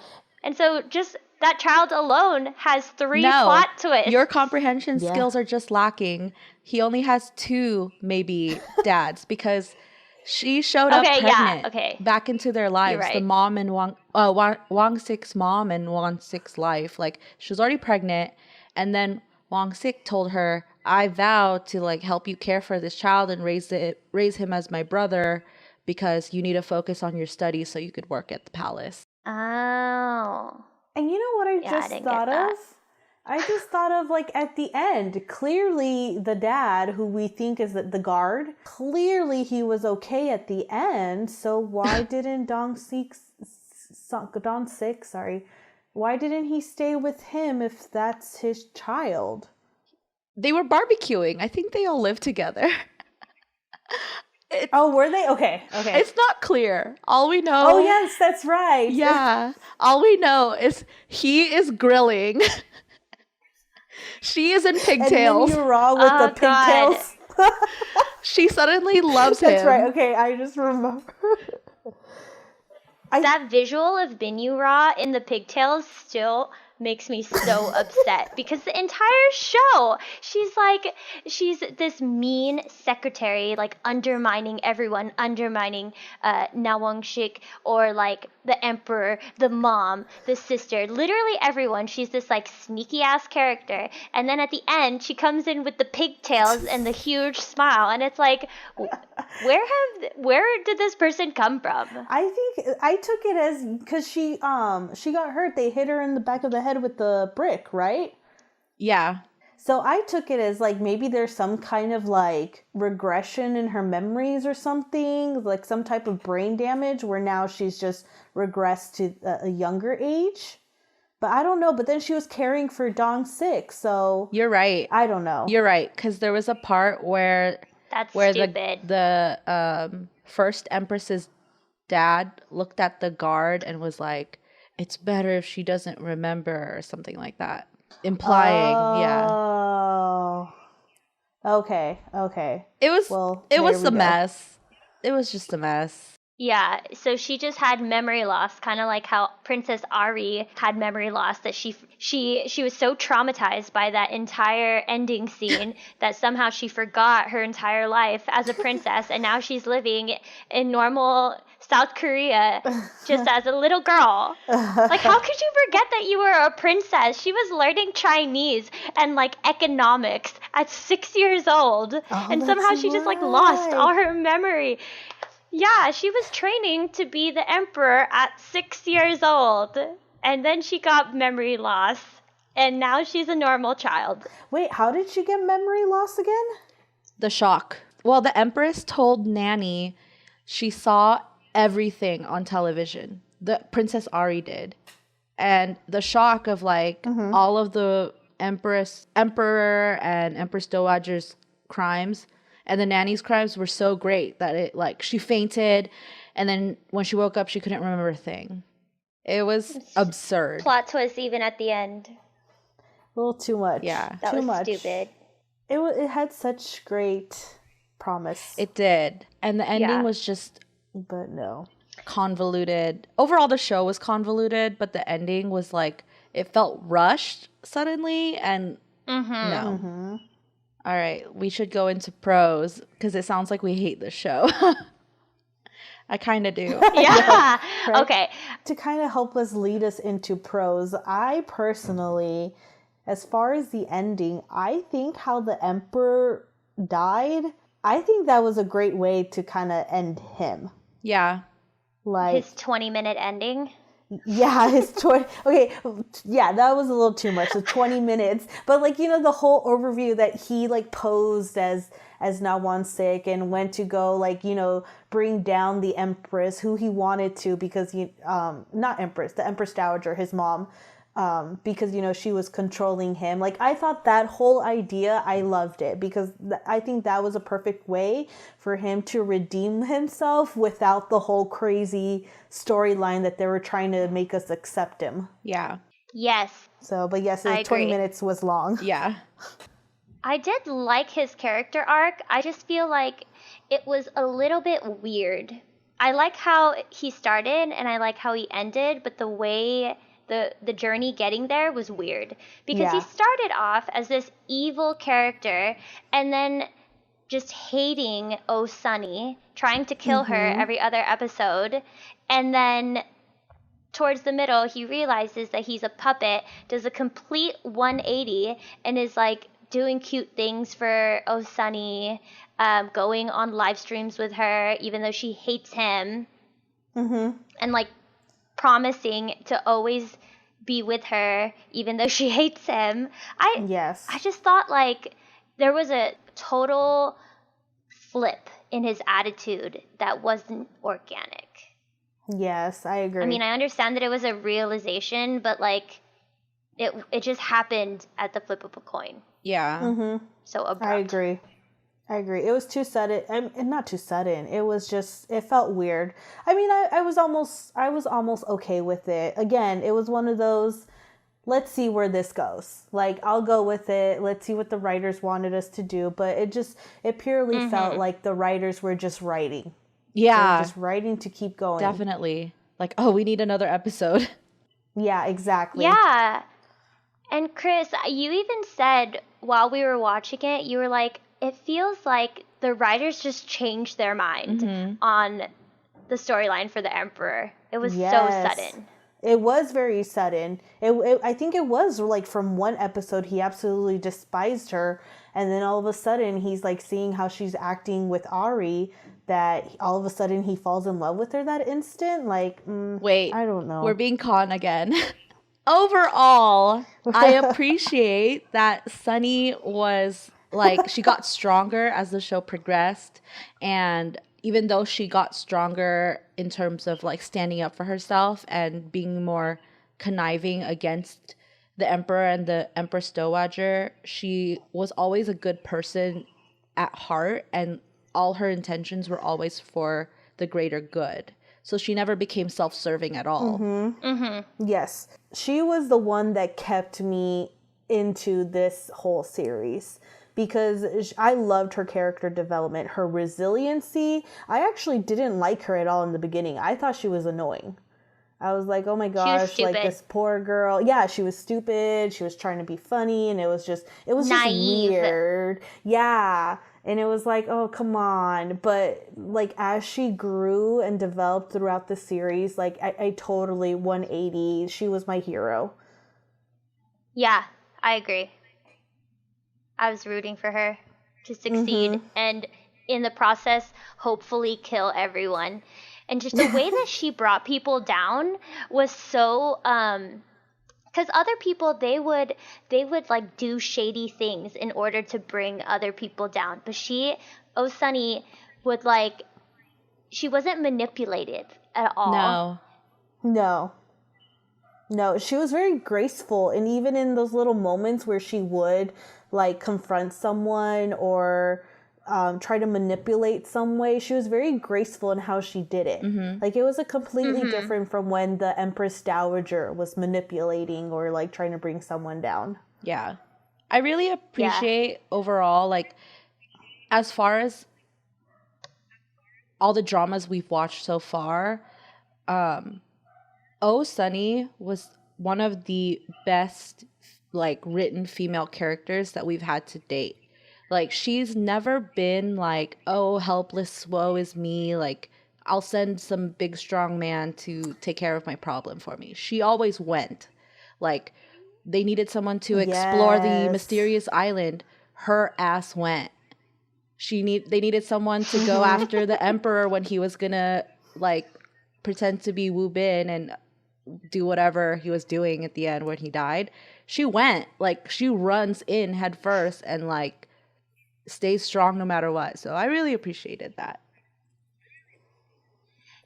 And so just that child alone has 3 No, plot twists. your comprehension Yeah. skills are just lacking. He only has 2 maybe dads because she showed up pregnant back into their lives. Right. The mom and Wang Six's mom and Wang Six's life. Like she was already pregnant, and then Wang Six told her, "I vow to like help you care for this child and raise him as my brother because you need to focus on your studies so you could work at the palace." Oh. And you know what I just thought of? I just thought of like at the end, clearly the dad who we think is the guard, clearly he was okay at the end. So why didn't Dong Six, why didn't he stay with him if that's his child? They were barbecuing. I think they all lived together. Were they? Okay. It's not clear. All we know... Oh, yes, that's right. Yeah. All we know is he is grilling. She is in pigtails. And then you're raw with the pigtails. She suddenly loves him. That's right. Okay, I just remember. That visual of Binyu Ra in the pigtails still makes me so upset because the entire show she's this mean secretary, like undermining everyone, undermining Na Wangshik, or like the emperor, the mom, the sister, literally everyone. She's this like sneaky ass character, and then at the end she comes in with the pigtails and the huge smile, and it's like, where did this person come from? I think I took it as because she got hurt. They hit her in the back of the head with the brick, right? Yeah. So I took it as like maybe there's some kind of like regression in her memories or something, like some type of brain damage where now she's just regressed to a younger age. But I don't know. But then she was caring for Dong Six, so you're right. I don't know. You're right, because there was a part where stupid. the first Empress's dad looked at the guard and was like, "It's better if she doesn't remember," or something like that, implying, Oh, okay. It was a mess. It was just a mess. Yeah, so she just had memory loss, kind of like how Princess Ari had memory loss, that she was so traumatized by that entire ending scene that somehow she forgot her entire life as a princess, and now she's living in normal South Korea just as a little girl. Like, how could you forget that you were a princess? She was learning Chinese and like economics at 6 years old, and somehow she just like lost all her memory. Yeah, she was training to be the emperor at 6 years old, and then she got memory loss, and now she's a normal child. Wait, how did she get memory loss again? The shock. Well, the Empress told Nanny she saw everything on television. The Princess Ari did. And the shock of like all of the Emperor and Empress Dowager's crimes and the nanny's crimes were so great that it like she fainted, and then when she woke up she couldn't remember a thing. It was absurd. Plot twist even at the end. A little too much. Yeah. That was stupid. It had such great promise. It did. And the ending was just but no. Convoluted. Overall the show was convoluted, but the ending was like it felt rushed suddenly and no. All right, we should go into pros because it sounds like we hate this show. I kind of do. Yeah. Right? Okay. To kind of help us lead us into pros, I personally, as far as the ending, I think how the Emperor died, I think that was a great way to kind of end him. Yeah. Like his 20-minute ending. Yeah, his 20. Okay, yeah, that was a little too much. The 20 minutes, but like the whole overview that he like posed as Nawansik and went to go like bring down the Empress, who he wanted to because not Empress, the Empress Dowager, his mom, because, you know, she was controlling him. Like, I thought that whole idea, I loved it, because I think that was a perfect way for him to redeem himself without the whole crazy storyline that they were trying to make us accept him. Yeah. Yes. So, but yes, I 20 agree. minutes was long. Yeah. I did like his character arc. I just feel like it was a little bit weird. I like how he started and I like how he ended, but the way the journey getting there was weird. Because he Yeah. started off as this evil character and then just hating Oh Sunny, trying to kill her every other episode, and then towards the middle he realizes that he's a puppet, does a complete 180 and is like doing cute things for Oh Sunny, going on live streams with her even though she hates him, and like promising to always be with her even though she hates him. Yes. I just thought like there was a total flip in his attitude that wasn't organic. Yes, I agree. I mean, I understand that it was a realization, but like it just happened at the flip of a coin. Yeah. So abrupt. I agree. It was too sudden, and not too sudden. It was just, it felt weird. I mean, I was almost okay with it. Again, it was one of those, let's see where this goes. Like, I'll go with it. Let's see what the writers wanted us to do. But it purely felt like the writers were just writing. Yeah. Just writing to keep going. Definitely. Like, oh, we need another episode. Yeah, exactly. Yeah. And Chris, you even said while we were watching it, you were like, it feels like the writers just changed their mind on the storyline for the Emperor. It was so sudden. It was very sudden. I think it was like from one episode he absolutely despised her, and then all of a sudden he's like seeing how she's acting with Ari, that all of a sudden he falls in love with her that instant. Like, Wait, I don't know. We're being conned again. Overall, I appreciate that Sunny was like, she got stronger as the show progressed, and even though she got stronger in terms of like standing up for herself and being more conniving against the Emperor and the Empress Dowager, she was always a good person at heart, and all her intentions were always for the greater good. So she never became self-serving at all. Yes. She was the one that kept me into this whole series, because I loved her character development, her resiliency. I actually didn't like her at all in the beginning. I thought she was annoying. I was like, oh my gosh, like this poor girl. Yeah, she was stupid. She was trying to be funny, and it was just Naive. weird. Yeah. And it was like, oh, come on. But like as she grew and developed throughout the series, like I totally 180. She was my hero. Yeah, I agree. I was rooting for her to succeed and in the process hopefully kill everyone. And just the way that she brought people down was so because other people they would like do shady things in order to bring other people down, but Oh Sunny would like, she wasn't manipulative at all. No, she was very graceful, and even in those little moments where she would like confront someone or try to manipulate some way, she was very graceful in how she did it. Like, it was a completely different from when the Empress Dowager was manipulating or like trying to bring someone down. Yeah. I really appreciate overall, like, as far as all the dramas we've watched so far, Oh Sunny was one of the best like written female characters that we've had to date. Like, she's never been like, oh, helpless, woe is me, like, I'll send some big strong man to take care of my problem for me. She always went. Like, they needed someone to explore the mysterious island, her ass went. They needed someone to go after the Emperor when he was gonna like pretend to be Wu Bin and do whatever he was doing at the end when he died. She went. Like, she runs in head first and like stays strong no matter what. So I really appreciated that.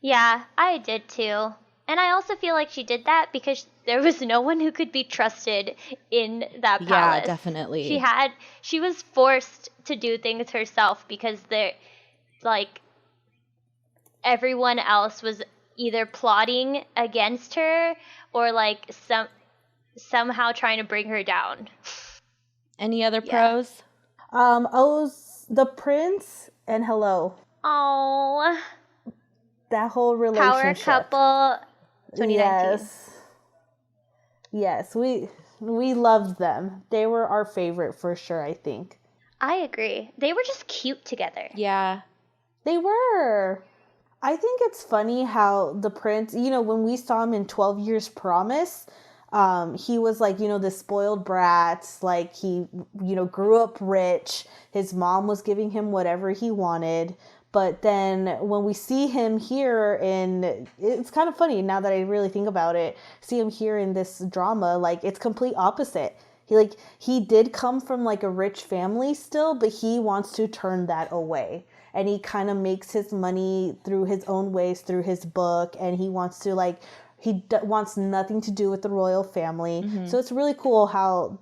Yeah, I did too. And I also feel like she did that because there was no one who could be trusted in that palace. Yeah, definitely. She was forced to do things herself because everyone else was either plotting against her or somehow trying to bring her down. Any other pros? The prince and Hello. Oh, That whole relationship. power couple 2019. Yes, we loved them. They were our favorite for sure, I think. I agree. They were just cute together. Yeah. They were. I think it's funny how the prince, when we saw him in 12 Years Promise, he was like, the spoiled brat, like he, grew up rich. His mom was giving him whatever he wanted. But then when we see him here it's kind of funny now that I really think about it, see him here in this drama, like it's complete opposite. He did come from like a rich family still, but he wants to turn that away. And he kind of makes his money through his own ways, through his book. And he wants to wants nothing to do with the royal family. Mm-hmm. So it's really cool how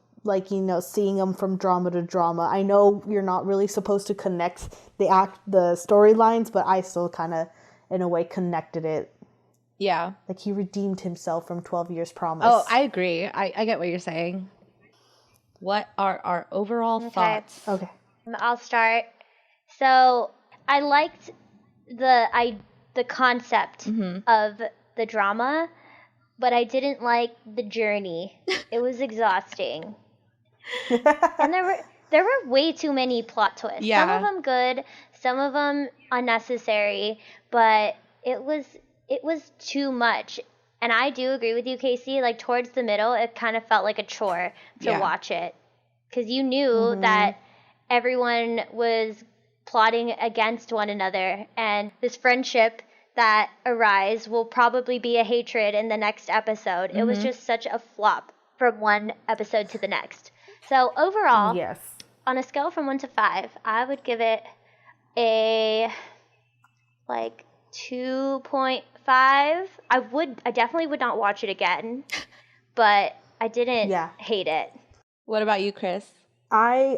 seeing them from drama to drama. I know you're not really supposed to connect the storylines, but I still kind of, in a way, connected it. Yeah. Like he redeemed himself from 12 Years Promise. Oh, I agree. I get what you're saying. What are our overall thoughts? Okay. I'll start. So I liked the concept of the drama, but I didn't like the journey. It was exhausting. And there were way too many plot twists. Yeah. Some of them good, some of them unnecessary, but it was too much. And I do agree with you, Casey. Like towards the middle, it kind of felt like a chore to watch it, because you knew that everyone was plotting against one another, and this friendship that arise will probably be a hatred in the next episode. It was just such a flop from one episode to the next. So overall, yes, on a scale from 1 to 5, I would give it a 2.5. I definitely would not watch it again, but I didn't hate it. What about you, Chris? I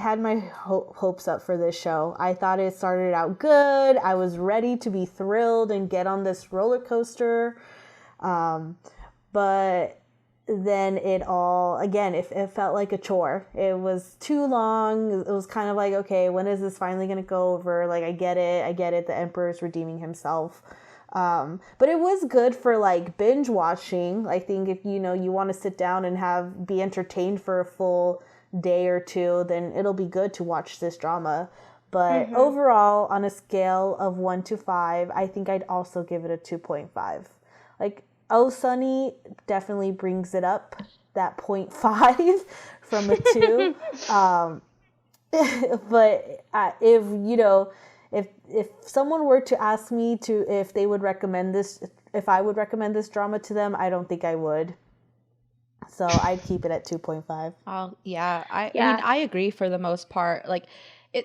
had my hopes up for this show. I thought it started out good. I was ready to be thrilled and get on this roller coaster. But then it felt like a chore. It was too long. It was kind of like, okay, when is this finally going to go over? Like, I get it. The Emperor's redeeming himself. But it was good for like binge watching. I think if, you want to sit down and be entertained for a full day or two, then it'll be good to watch this drama. But overall, on a scale of 1 to 5, I think I'd also give it a 2.5. Like, Oh Sunny definitely brings it up, that 0.5 from a 2. But if someone were to ask me if I would recommend this drama to them, I don't think I would. So I'd keep it at 2.5. Oh, yeah. I mean, I agree for the most part. Like,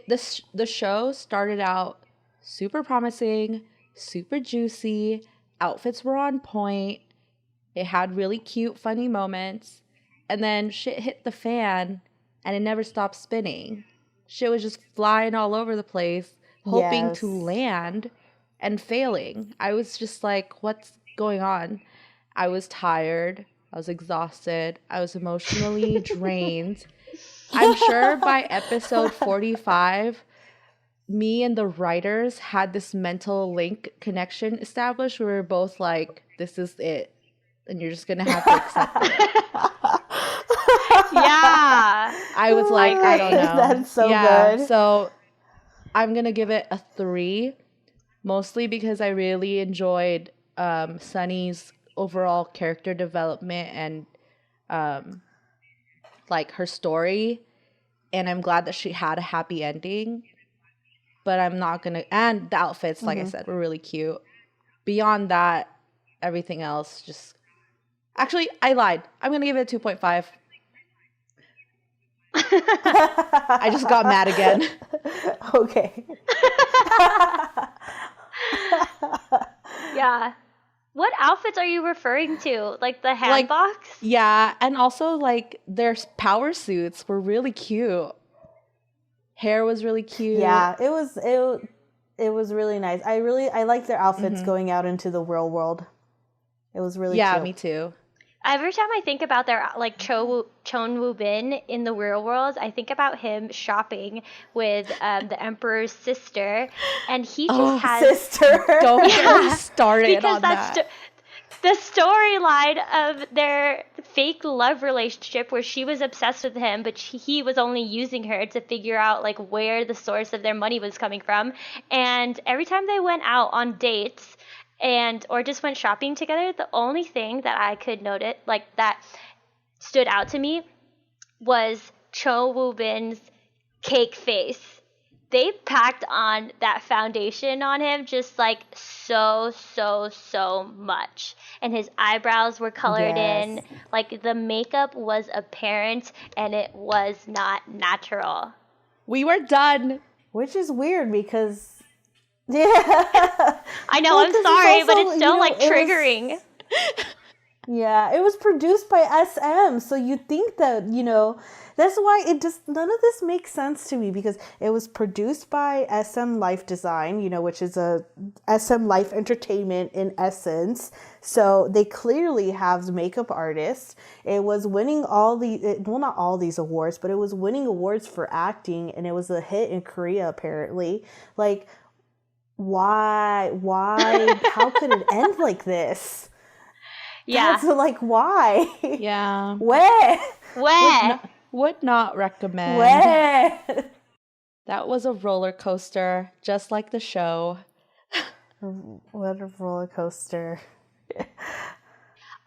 the show started out super promising, super juicy. Outfits were on point. It had really cute, funny moments. And then shit hit the fan, and it never stopped spinning. Shit was just flying all over the place, hoping to land and failing. I was just like, what's going on? I was tired. I was exhausted. I was emotionally drained. I'm sure by episode 45, me and the writers had this mental link connection established. We were both like, this is it. And you're just going to have to accept it. Yeah. I was like, I don't know. That's so good. So I'm going to give it a 3, mostly because I really enjoyed Sunny's overall character development and her story. And I'm glad that she had a happy ending. But I'm not going to... And the outfits, like I said, were really cute. Beyond that, everything else just... Actually, I lied. I'm going to give it a 2.5. I just got mad again. Okay. Yeah. What outfits are you referring to? Like the Like, handbox? yeah, and also like their power suits were really cute. Hair was really cute. Yeah, it was really nice. I like their outfits going out into the real world. It was really Yeah, cute. me too. Every time I think about their like Chon Woo Bin in the real world, I think about him shopping with the Emperor's sister, and he just has Sister. Don't get me Yeah, started because on that. the storyline of their fake love relationship where she was obsessed with him, but he was only using her to figure out like where the source of their money was coming from. And every time they went out on dates and or just went shopping together, the only thing that I could notice like that stood out to me was Cho Woo Bin's cake face. They packed on that foundation on him just like so much. And his eyebrows were colored in. Like the makeup was apparent and it was not natural. We were done. Which is weird because I know, Well, I'm 'cause it's sorry, but also, it's still like it was- triggering. Yeah, it was produced by SM, so you think that, that's why none of this makes sense to me, because it was produced by SM Life Design, which is a SM Life Entertainment in essence. So they clearly have makeup artists. It was winning not all these awards, but it was winning awards for acting, and it was a hit in Korea apparently. Like, why, how could it end like this? Yeah. That's like, why? Yeah. Where? Would not recommend. Where? That was a roller coaster, just like the show. What a roller coaster.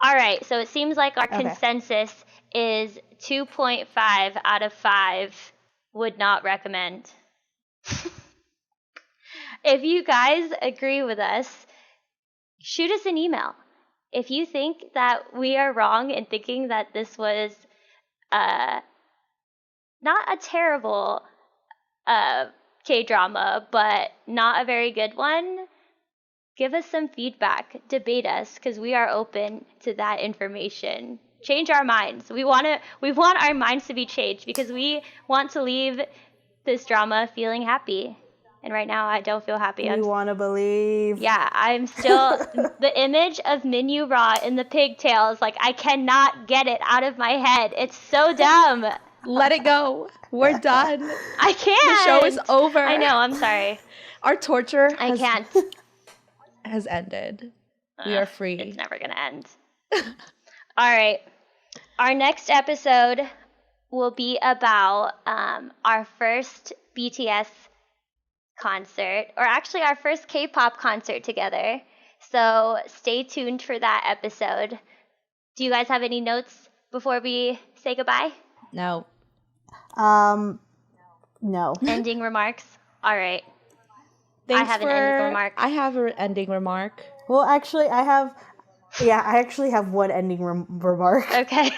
All right, so it seems like our consensus is 2.5 out of 5 would not recommend. If you guys agree with us, shoot us an email. If you think that we are wrong in thinking that this was not a terrible K-drama, but not a very good one, give us some feedback, debate us, because we are open to that information. Change our minds. We want our minds to be changed because we want to leave this drama feeling happy. And right now, I don't feel happy. We want to believe. Yeah, I'm still the image of Minyu Ra in the pigtails. Like, I cannot get it out of my head. It's so dumb. Let it go. We're done. I can't. The show is over. I know. I'm sorry. Our torture has ended. We are free. It's never gonna end. All right. Our next episode will be about our first BTS concert, or actually our first K-pop concert together. So stay tuned for that episode. Do you guys have any notes before we say goodbye? No. No. Ending remarks? All right. Thanks I have an ending remark. I have an ending remark. Well, actually, I actually have one ending remark. Okay.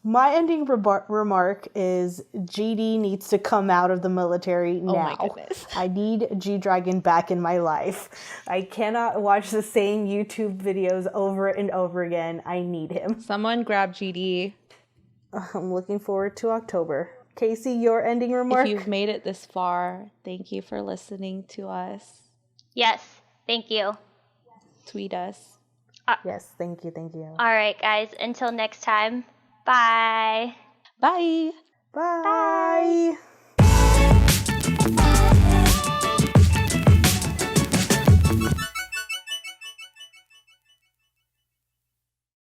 My ending remark is GD needs to come out of the military now. Oh my goodness. I need G-Dragon back in my life. I cannot watch the same YouTube videos over and over again. I need him. Someone grab GD. I'm looking forward to October. Casey, your ending remark? If you've made it this far, thank you for listening to us. Yes. Thank you. Tweet us. Yes, thank you. All right, guys. Until next time. Bye. Bye. Bye.